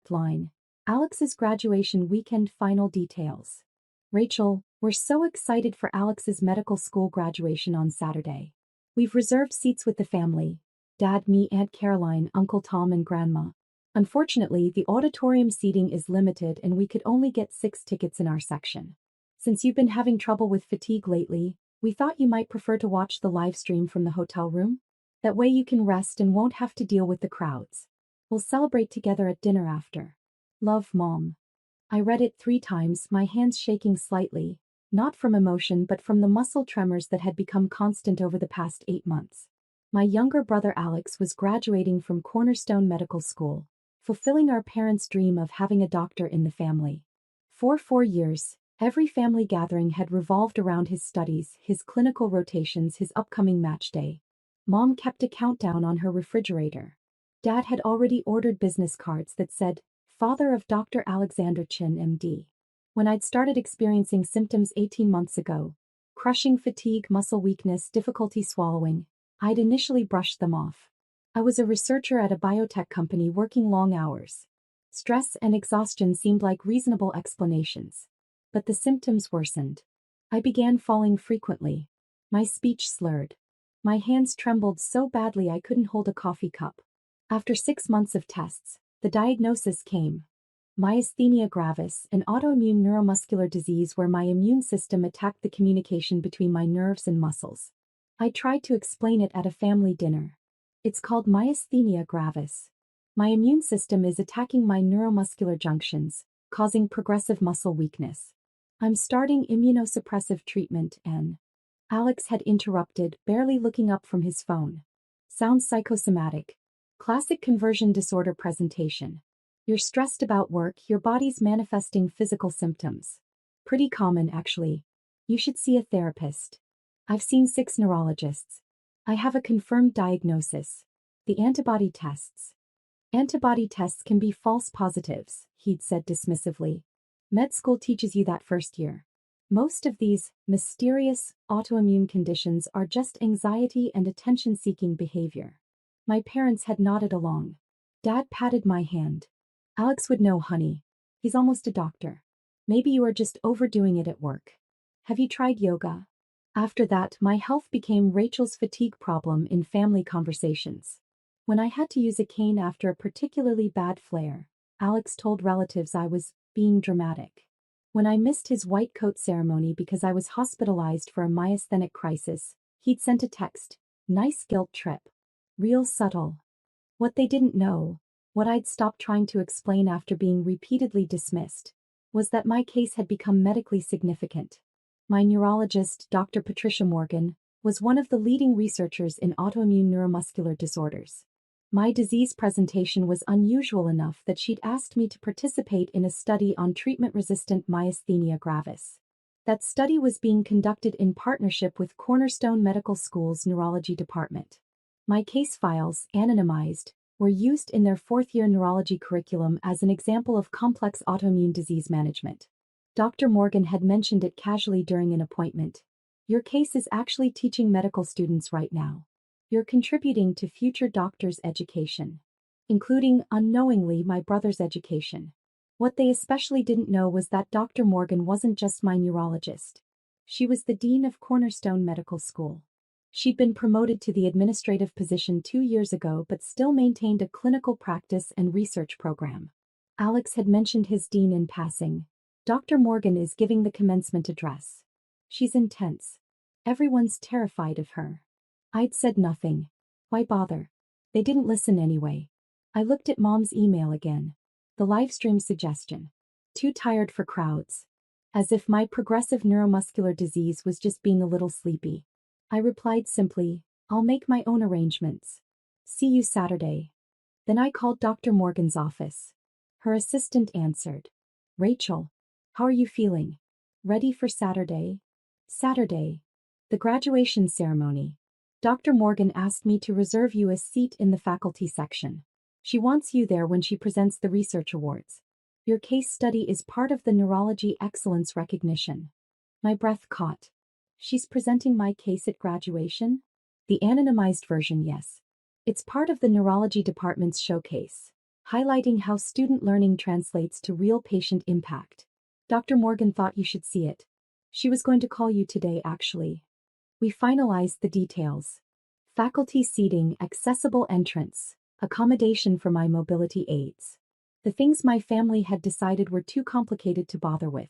subject line: Alex's graduation weekend final details. Rachel, we're so excited for Alex's medical school graduation on Saturday. We've reserved seats with the family: Dad, me, Aunt Caroline, Uncle Tom, and Grandma. Unfortunately, the auditorium seating is limited and we could only get 6 tickets in our section. Since you've been having trouble with fatigue lately, we thought you might prefer to watch the live stream from the hotel room. That way you can rest and won't have to deal with the crowds. We'll celebrate together at dinner after. Love, Mom. I read it 3 times, my hands shaking slightly, not from emotion but from the muscle tremors that had become constant over the past 8 months. My younger brother Alex was graduating from Cornerstone Medical School, fulfilling our parents' dream of having a doctor in the family. For 4 years, every family gathering had revolved around his studies, his clinical rotations, his upcoming match day. Mom kept a countdown on her refrigerator. Dad had already ordered business cards that said, "Father of Dr. Alexander Chin, MD." When I'd started experiencing symptoms 18 months ago, crushing fatigue, muscle weakness, difficulty swallowing, I'd initially brushed them off. I was a researcher at a biotech company working long hours. Stress and exhaustion seemed like reasonable explanations. But the symptoms worsened. I began falling frequently. My speech slurred. My hands trembled so badly I couldn't hold a coffee cup. After 6 months of tests, the diagnosis came: myasthenia gravis, an autoimmune neuromuscular disease where my immune system attacked the communication between my nerves and muscles. I tried to explain it at a family dinner. It's called myasthenia gravis. My immune system is attacking my neuromuscular junctions, causing progressive muscle weakness. I'm starting immunosuppressive treatment, and Alex had interrupted, barely looking up from his phone. Sounds psychosomatic. Classic conversion disorder presentation. You're stressed about work, your body's manifesting physical symptoms. Pretty common, actually. You should see a therapist. I've seen 6 neurologists. I have a confirmed diagnosis: the antibody tests. Antibody tests can be false positives, he'd said dismissively. Med school teaches you that first year. Most of these mysterious autoimmune conditions are just anxiety and attention-seeking behavior. My parents had nodded along. Dad patted my hand. Alex would know, honey. He's almost a doctor. Maybe you are just overdoing it at work. Have you tried yoga? After that, my health became Rachel's fatigue problem in family conversations. When I had to use a cane after a particularly bad flare, Alex told relatives I was being dramatic. When I missed his white coat ceremony because I was hospitalized for a myasthenic crisis, he'd sent a text: "Nice guilt trip." Real subtle. What they didn't know, what I'd stopped trying to explain after being repeatedly dismissed, was that my case had become medically significant. My neurologist, Dr. Patricia Morgan, was one of the leading researchers in autoimmune neuromuscular disorders. My disease presentation was unusual enough that she'd asked me to participate in a study on treatment-resistant myasthenia gravis. That study was being conducted in partnership with Cornerstone Medical School's neurology department. My case files, anonymized, were used in their 4th-year neurology curriculum as an example of complex autoimmune disease management. Dr. Morgan had mentioned it casually during an appointment. "Your case is actually teaching medical students right now. You're contributing to future doctors' education, including, unknowingly, my brother's education." What they especially didn't know was that Dr. Morgan wasn't just my neurologist. She was the dean of Cornerstone Medical School. She'd been promoted to the administrative position 2 years ago but still maintained a clinical practice and research program. Alex had mentioned his dean in passing. Dr. Morgan is giving the commencement address. She's intense. Everyone's terrified of her. I'd said nothing. Why bother? They didn't listen anyway. I looked at Mom's email again. The livestream suggestion: too tired for crowds. As if my progressive neuromuscular disease was just being a little sleepy. I replied simply, "I'll make my own arrangements. See you Saturday." Then I called Dr. Morgan's office. Her assistant answered. "Rachel, how are you feeling? Ready for Saturday?" Saturday. The graduation ceremony. Dr. Morgan asked me to reserve you a seat in the faculty section. She wants you there when she presents the research awards. Your case study is part of the Neurology Excellence Recognition. My breath caught. She's presenting my case at graduation? The anonymized version, yes. It's part of the neurology department's showcase. highlighting how student learning translates to real patient impact. Dr. Morgan thought you should see it. She was going to call you today, actually. We finalized the details. Faculty seating, accessible entrance, accommodation for my mobility aids. The things my family had decided were too complicated to bother with.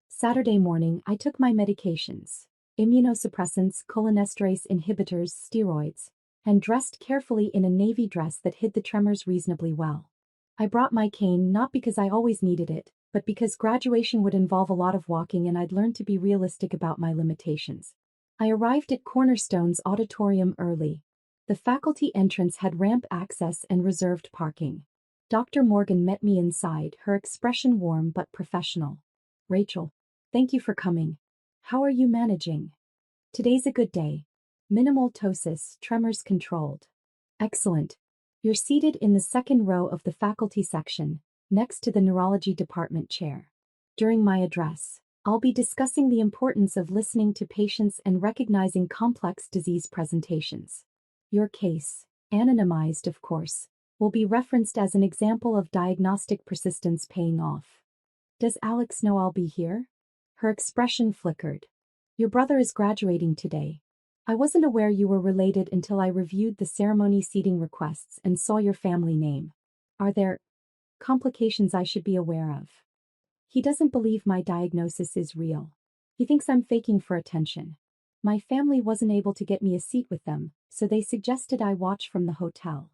Saturday morning, I took my medications, immunosuppressants, cholinesterase inhibitors, steroids, and dressed carefully in a navy dress that hid the tremors reasonably well. I brought my cane not because I always needed it, but because graduation would involve a lot of walking and I'd learned to be realistic about my limitations. I arrived at Cornerstone's auditorium early. The faculty entrance had ramp access and reserved parking. Dr. Morgan met me inside, her expression warm but professional. Rachel, thank you for coming. How are you managing? Today's a good day. Minimal ptosis, tremors controlled. Excellent. You're seated in the second row of the faculty section, next to the neurology department chair. During my address, I'll be discussing the importance of listening to patients and recognizing complex disease presentations. Your case, anonymized of course, will be referenced as an example of diagnostic persistence paying off. Does Alex know I'll be here? Her expression flickered. Your brother is graduating today. I wasn't aware you were related until I reviewed the ceremony seating requests and saw your family name. Are there complications I should be aware of? He doesn't believe my diagnosis is real. He thinks I'm faking for attention. My family wasn't able to get me a seat with them, so they suggested I watch from the hotel.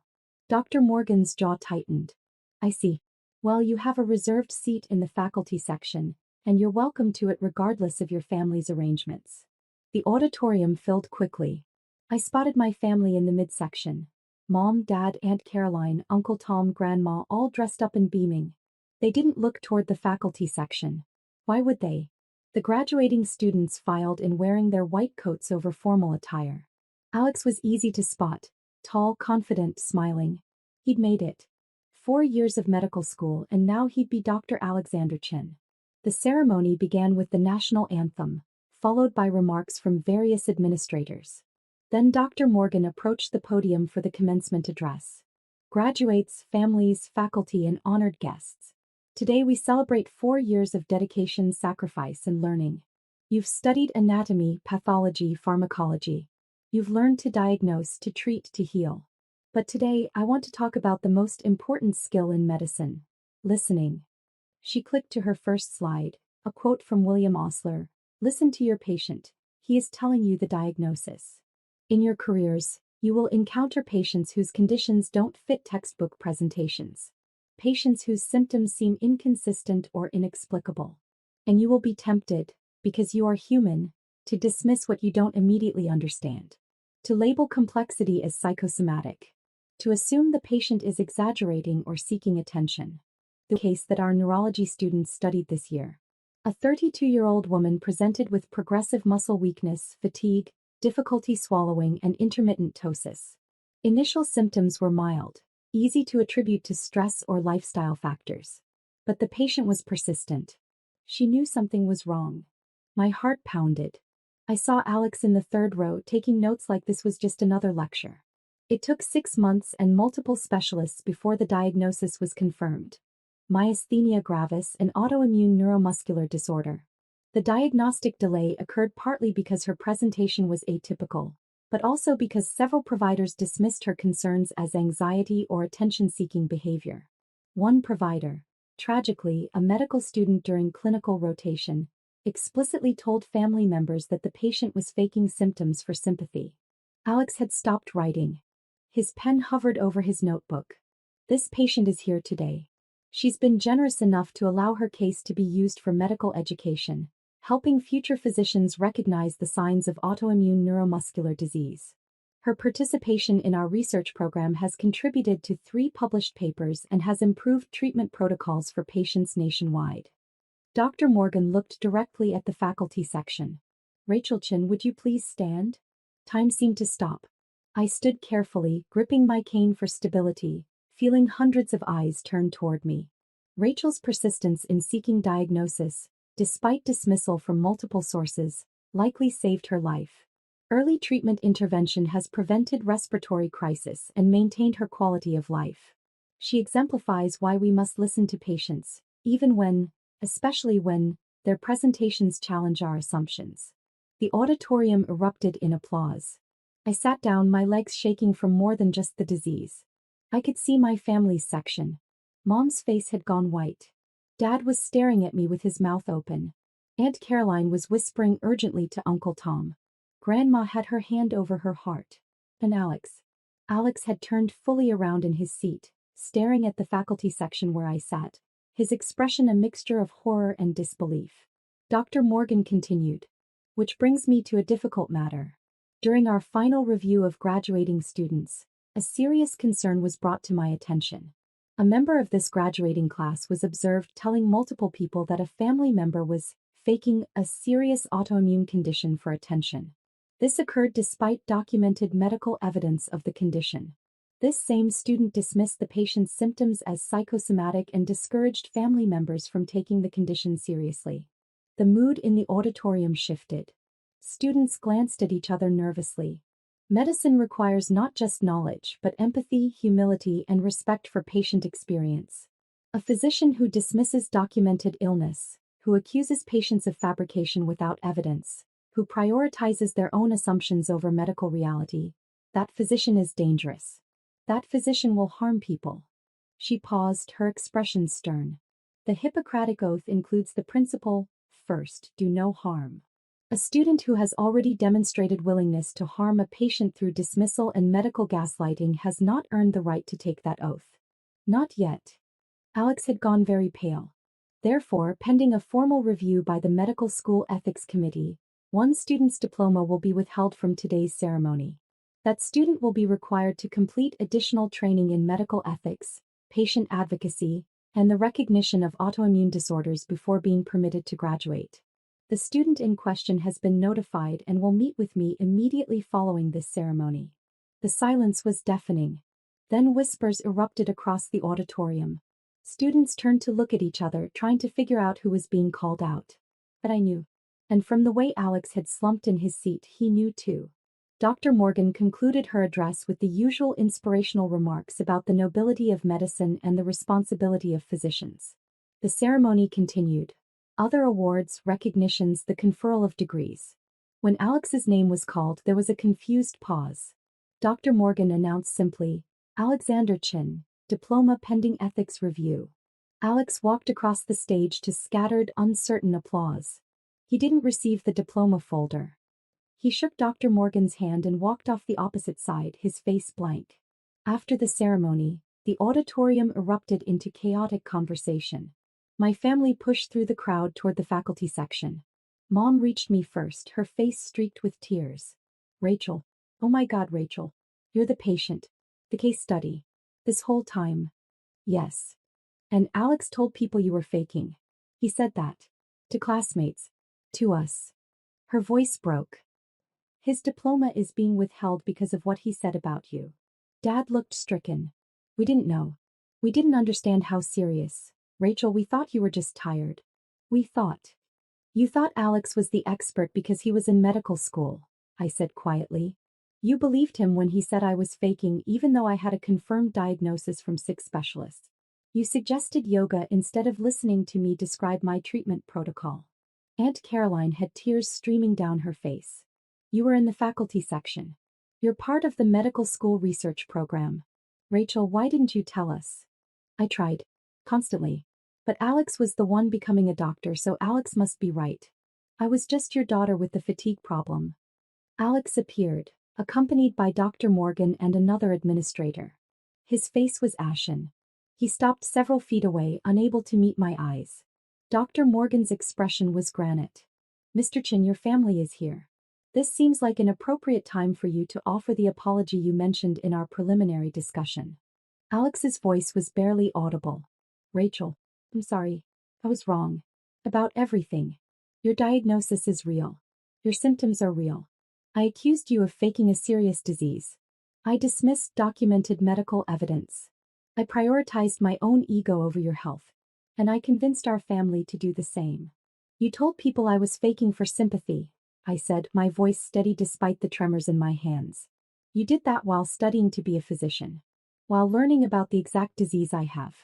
Dr. Morgan's jaw tightened. I see. Well, you have a reserved seat in the faculty section, and you're welcome to it regardless of your family's arrangements. The auditorium filled quickly. I spotted my family in the midsection. Mom, Dad, Aunt Caroline, Uncle Tom, Grandma, all dressed up and beaming. They didn't look toward the faculty section. Why would they? The graduating students filed in wearing their white coats over formal attire. Alex was easy to spot, tall, confident, smiling. He'd made it. 4 years of medical school and now he'd be Dr. Alexander Chin. The ceremony began with the national anthem, followed by remarks from various administrators. Then Dr. Morgan approached the podium for the commencement address. Graduates, families, faculty, and honored guests. Today we celebrate 4 years of dedication, sacrifice, and learning. You've studied anatomy, pathology, pharmacology. You've learned to diagnose, to treat, to heal. But today I want to talk about the most important skill in medicine: listening. She clicked to her first slide, a quote from William Osler. Listen to your patient. He is telling you the diagnosis. In your careers, you will encounter patients whose conditions don't fit textbook presentations. Patients whose symptoms seem inconsistent or inexplicable. And you will be tempted, because you are human, to dismiss what you don't immediately understand. To label complexity as psychosomatic. To assume the patient is exaggerating or seeking attention. The case that our neurology students studied this year. A 32-year-old woman presented with progressive muscle weakness, fatigue, difficulty swallowing, and intermittent ptosis. Initial symptoms were mild, easy to attribute to stress or lifestyle factors. But the patient was persistent. She knew something was wrong. My heart pounded. I saw Alex in the third row taking notes like this was just another lecture. It took 6 months and multiple specialists before the diagnosis was confirmed. Myasthenia gravis, an autoimmune neuromuscular disorder. The diagnostic delay occurred partly because her presentation was atypical, but also because several providers dismissed her concerns as anxiety or attention-seeking behavior. One provider, tragically a medical student during clinical rotation, explicitly told family members that the patient was faking symptoms for sympathy. Alex had stopped writing. His pen hovered over his notebook. This patient is here today. She's been generous enough to allow her case to be used for medical education, helping future physicians recognize the signs of autoimmune neuromuscular disease. Her participation in our research program has contributed to 3 published papers and has improved treatment protocols for patients nationwide. Dr. Morgan looked directly at the faculty section. Rachel Chin, would you please stand? Time seemed to stop. I stood carefully, gripping my cane for stability, feeling hundreds of eyes turn toward me. Rachel's persistence in seeking diagnosis, despite dismissal from multiple sources, likely saved her life. Early treatment intervention has prevented respiratory crisis and maintained her quality of life. She exemplifies why we must listen to patients, especially when, their presentations challenge our assumptions. The auditorium erupted in applause. I sat down, my legs shaking from more than just the disease. I could see my family's section. Mom's face had gone white. Dad was staring at me with his mouth open. Aunt Caroline was whispering urgently to Uncle Tom. Grandma had her hand over her heart. And Alex had turned fully around in his seat, staring at the faculty section where I sat, his expression a mixture of horror and disbelief. Dr. Morgan continued. Which brings me to a difficult matter. During our final review of graduating students, a serious concern was brought to my attention. A member of this graduating class was observed telling multiple people that a family member was faking a serious autoimmune condition for attention. This occurred despite documented medical evidence of the condition. This same student dismissed the patient's symptoms as psychosomatic and discouraged family members from taking the condition seriously. The mood in the auditorium shifted. Students glanced at each other nervously. Medicine requires not just knowledge but empathy, humility, and respect for patient experience. A physician who dismisses documented illness, who accuses patients of fabrication without evidence, who prioritizes their own assumptions over medical reality, that physician is dangerous. That physician will harm people. She paused, her expression stern. The Hippocratic Oath includes the principle, first, do no harm. A student who has already demonstrated willingness to harm a patient through dismissal and medical gaslighting has not earned the right to take that oath. Not yet. Alex had gone very pale. Therefore, pending a formal review by the Medical School Ethics Committee, one student's diploma will be withheld from today's ceremony. That student will be required to complete additional training in medical ethics, patient advocacy, and the recognition of autoimmune disorders before being permitted to graduate. The student in question has been notified and will meet with me immediately following this ceremony. The silence was deafening. Then whispers erupted across the auditorium. Students turned to look at each other, trying to figure out who was being called out. But I knew. And from the way Alex had slumped in his seat, he knew too. Dr. Morgan concluded her address with the usual inspirational remarks about the nobility of medicine and the responsibility of physicians. The ceremony continued. Other awards, recognitions, the conferral of degrees. When Alex's name was called, there was a confused pause. Dr. Morgan announced simply, Alexander Chin, diploma pending ethics review. Alex walked across the stage to scattered, uncertain applause. He didn't receive the diploma folder. He shook Dr. Morgan's hand and walked off the opposite side, his face blank. After the ceremony, the auditorium erupted into chaotic conversation. My family pushed through the crowd toward the faculty section. Mom reached me first, her face streaked with tears. Rachel. Oh my God, Rachel. You're the patient. The case study. This whole time. Yes. And Alex told people you were faking. He said that. To classmates. To us. Her voice broke. His diploma is being withheld because of what he said about you. Dad looked stricken. We didn't know. We didn't understand how serious. Rachel, we thought you were just tired. We thought. You thought Alex was the expert because he was in medical school, I said quietly. You believed him when he said I was faking even though I had a confirmed diagnosis from 6 specialists. You suggested yoga instead of listening to me describe my treatment protocol. Aunt Caroline had tears streaming down her face. You were in the faculty section. You're part of the medical school research program. Rachel, why didn't you tell us? I tried. Constantly. But Alex was the one becoming a doctor, so Alex must be right. I was just your daughter with the fatigue problem. Alex appeared, accompanied by Dr. Morgan and another administrator. His face was ashen. He stopped several feet away, unable to meet my eyes. Dr. Morgan's expression was granite. Mr. Chin, your family is here. This seems like an appropriate time for you to offer the apology you mentioned in our preliminary discussion. Alex's voice was barely audible. Rachel, I'm sorry. I was wrong. About everything. Your diagnosis is real. Your symptoms are real. I accused you of faking a serious disease. I dismissed documented medical evidence. I prioritized my own ego over your health. And I convinced our family to do the same. You told people I was faking for sympathy, I said, my voice steady despite the tremors in my hands. You did that while studying to be a physician. while learning about the exact disease I have.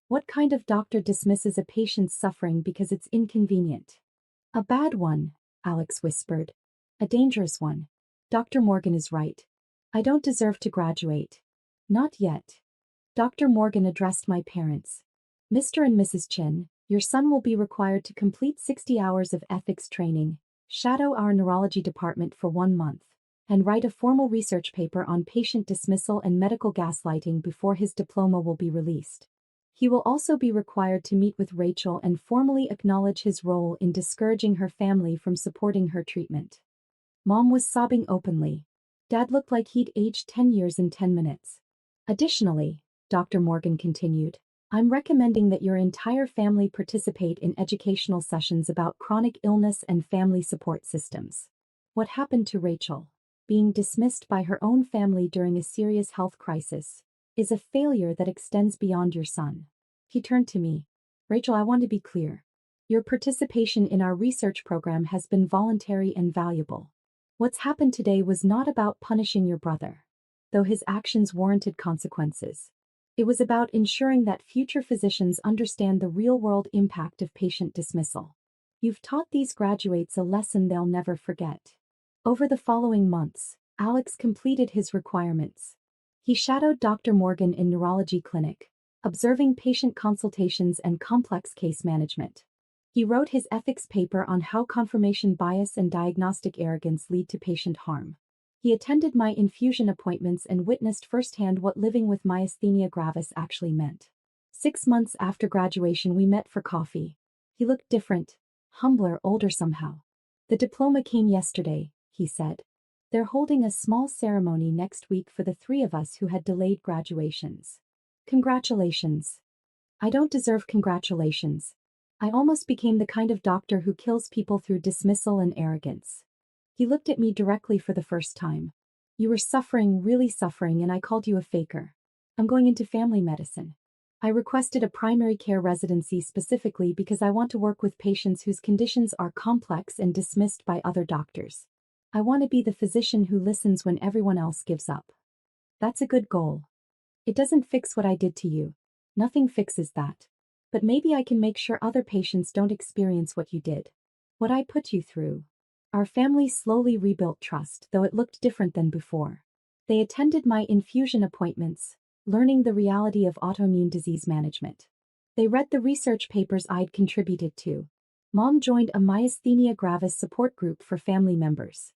What kind of doctor dismisses a patient's suffering because it's inconvenient? A bad one, Alex whispered. A dangerous one. Dr. Morgan is right. I don't deserve to graduate. Not yet. Dr. Morgan addressed my parents. Mr. and Mrs. Chin, your son will be required to complete 60 hours of ethics training, shadow our neurology department for 1 month, and write a formal research paper on patient dismissal and medical gaslighting before his diploma will be released. He will also be required to meet with Rachel and formally acknowledge his role in discouraging her family from supporting her treatment. Mom was sobbing openly. Dad looked like he'd aged 10 years in 10 minutes. Additionally, Dr. Morgan continued, I'm recommending that your entire family participate in educational sessions about chronic illness and family support systems. What happened to Rachel, being dismissed by her own family during a serious health crisis, is a failure that extends beyond your son. He turned to me. Rachel, I want to be clear. Your participation in our research program has been voluntary and valuable. What's happened today was not about punishing your brother, though his actions warranted consequences. It was about ensuring that future physicians understand the real-world impact of patient dismissal. You've taught these graduates a lesson they'll never forget. Over the following months, Alex completed his requirements. He shadowed Dr. Morgan in neurology clinic, observing patient consultations and complex case management. He wrote his ethics paper on how confirmation bias and diagnostic arrogance lead to patient harm. He attended my infusion appointments and witnessed firsthand what living with myasthenia gravis actually meant. 6 months after graduation, we met for coffee. He looked different, humbler, older somehow. The diploma came yesterday, he said. They're holding a small ceremony next week for the 3 of us who had delayed graduations. Congratulations. I don't deserve congratulations. I almost became the kind of doctor who kills people through dismissal and arrogance. He looked at me directly for the first time. You were suffering, really suffering, and I called you a faker. I'm going into family medicine. I requested a primary care residency specifically because I want to work with patients whose conditions are complex and dismissed by other doctors. I want to be the physician who listens when everyone else gives up. That's a good goal. It doesn't fix what I did to you. Nothing fixes that. But maybe I can make sure other patients don't experience what you did. What I put you through. Our family slowly rebuilt trust, though it looked different than before. They attended my infusion appointments, learning the reality of autoimmune disease management. They read the research papers I'd contributed to. Mom joined a myasthenia gravis support group for family members.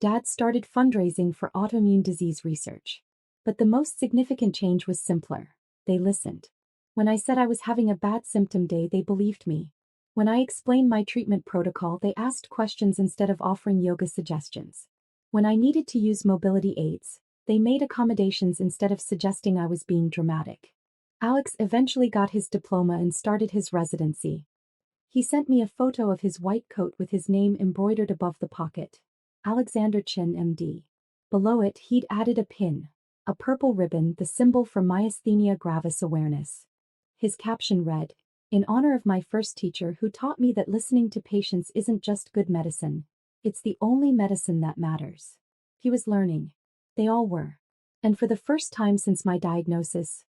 Dad started fundraising for autoimmune disease research. But the most significant change was simpler. They listened. When I said I was having a bad symptom day, they believed me. When I explained my treatment protocol, they asked questions instead of offering yoga suggestions. When I needed to use mobility aids, they made accommodations instead of suggesting I was being dramatic. Alex eventually got his diploma and started his residency. He sent me a photo of his white coat with his name embroidered above the pocket. Alexander Chin, MD. Below it, he'd added a pin, a purple ribbon, the symbol for myasthenia gravis awareness. His caption read, in honor of my first teacher who taught me that listening to patients isn't just good medicine, it's the only medicine that matters. He was learning. They all were. And for the first time since my diagnosis,